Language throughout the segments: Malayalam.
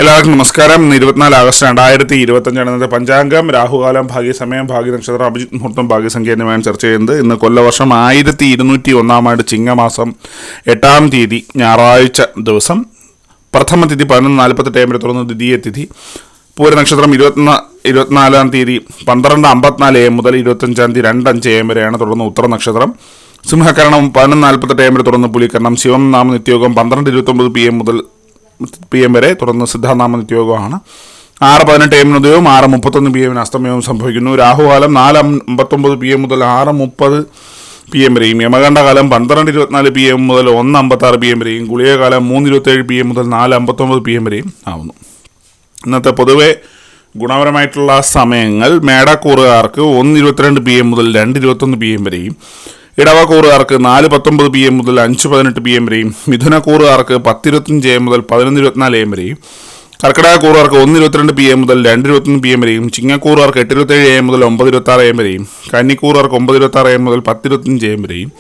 എല്ലാവർക്കും നമസ്കാരം. 24 ആഗസ്റ്റ് 2025 ഇന്നത്തെ പഞ്ചാംഗം, രാഹുകാലം, ഭാഗ്യസമയം, ഭാഗ്യനക്ഷത്രം, അഭിജിത് മുഹൂർത്തം, ഭാഗ്യസംഖ്യ എന്നിവയാണ് ചർച്ച ചെയ്യുന്നത്. ഇന്ന് കൊല്ലവർഷം 1201 ചിങ്ങമാസം 8-ാം തീയതി ഞായറാഴ്ച ദിവസം. പ്രഥമ തിഥി 11:48 തുറന്ന് ദ്വിതീയ തിഥി പൂരനക്ഷത്രം 24-ാം തീയതി 12:54 AM മുതൽ 25-ാം തീയതി 2:05 AM വരെയാണ്. തുടർന്ന് ഉത്തര നക്ഷത്രം. സിംഹകരണം 11:48 AM തുറന്ന് പുലികരണം. ശിവം നാമ നിത്യയോഗം 12:29 PM മുതൽ PM വരെ. തുടർന്ന് സിദ്ധാനാമ നിത്യയോഗമാണ്. 6:18 AM ഉദയവും 6:31 PM അസ്തമയവും സംഭവിക്കുന്നു. രാഹുകാലം 4:59 PM മുതൽ 6:30 PM വരെയും. യമകണ്ഠകാലം 12:24 PM മുതൽ 1:56 PM വരെയും. ഗുളികകാലം 3:27 PM മുതൽ 4:59 PM വരെയും ആവുന്നു. ഇന്നത്തെ പൊതുവെ ഗുണപരമായിട്ടുള്ള സമയങ്ങൾ: മേടക്കൂറുകാർക്ക് 1:22 PM മുതൽ 2:21 PM വരെയും. ഇടവക്കൂറുകാർക്ക് 4:19 PM മുതൽ 5:18 PM വരെയും. മിഥുനക്കൂറുകാർക്ക് 10:25 AM മുതൽ 11:24 AM വരെയും. കർക്കിടകക്കൂറുകാർക്ക് 1:22 PM മുതൽ 2:21 PM വരെയും. ചിങ്ങക്കൂറുകാർക്ക് 8:27 AM മുതൽ 9:26 AM വരെയും. കന്നിക്കൂറുകാർക്ക് 9:26 AM മുതൽ 10:25 AM വരെയും.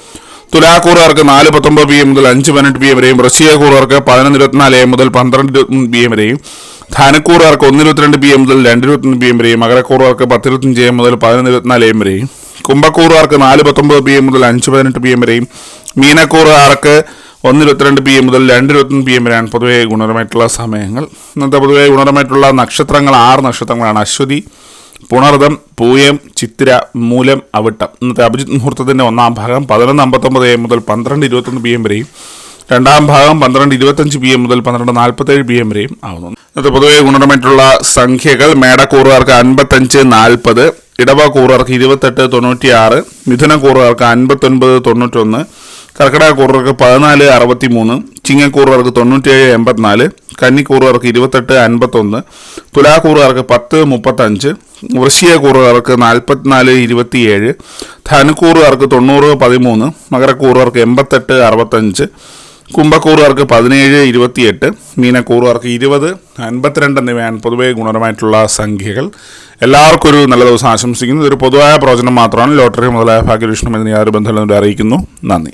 തുലാക്കൂറുകാർക്ക് 4:19 PM മുതൽ 5:18 PM വരെയും. വൃശ്ചികക്കൂറുകാർക്ക് 11:24 AM മുതൽ 12:21 PM വരെയും. ധനക്കൂറുകാർക്ക് 1:22 PM മുതൽ 2:21 PM വരെയും. മകരക്കൂറുകാർക്ക് 10:25 AM മുതൽ 11:24 AM വരെയും. കുംഭക്കൂറുകാർക്ക് 4:19 PM മുതൽ 5:18 PM വരെയും. മീനക്കൂറുകാർക്ക് 1:22 PM മുതൽ 2:21 PM വരെയാണ് പൊതുവെ ഗുണപരമായിട്ടുള്ള സമയങ്ങൾ. ഇന്നത്തെ പൊതുവെ ഗുണപരമായിട്ടുള്ള നക്ഷത്രങ്ങൾ 6 നക്ഷത്രങ്ങളാണ്: അശ്വതി, പുണർദം, പൂയം, ചിത്തിര, മൂലം, അവിട്ടം. ഇന്നത്തെ അഭിജിത് മുഹൂർത്തത്തിൻ്റെ 1-ാം ഭാഗം 11:59 AM മുതൽ 12:21 PM വരെയും. 2-ാം ഭാഗം 12:25 PM മുതൽ 12:47 PM വരെയും ആവുന്നു. ഇന്നത്തെ പൊതുവെ ഗുണപരമായിട്ടുള്ള സംഖ്യകൾ: മേടക്കൂറുകാർക്ക് 55-40, ഇടവക്കൂറുകാർക്ക് 28-96, മിഥുനക്കൂറുകാർക്ക് 59-91, കർക്കിടകക്കൂറുകാർക്ക് 14-63, ചിങ്ങക്കൂറുകാർക്ക് 97-84, കന്നിക്കൂറുകാർക്ക് 28-51, തുലാക്കൂറുകാർക്ക് 10-35, വൃശ്ചികക്കൂറുകാർക്ക് 44-27, ധനുക്കൂറുകാർക്ക് 90-13, മകരക്കൂറുകാർക്ക് 88-65, കുംഭക്കൂറുകാർക്ക് 17-28, മീനക്കൂറുകാർക്ക് 20-52 എന്നിവയാണ് പൊതുവെ ഗുണപരമായിട്ടുള്ള സംഖ്യകൾ. എല്ലാവർക്കും ഒരു നല്ല ദിവസം ആശംസിക്കുന്നു. ഇതൊരു പൊതുവായ പ്രവചനം മാത്രമാണ്. ലോട്ടറി മുതലായ ഭാഗ്യലക്ഷണം എന്നീ യാതൊരു ബന്ധമില്ലെന്ന് അറിയിക്കുന്നു. നന്ദി.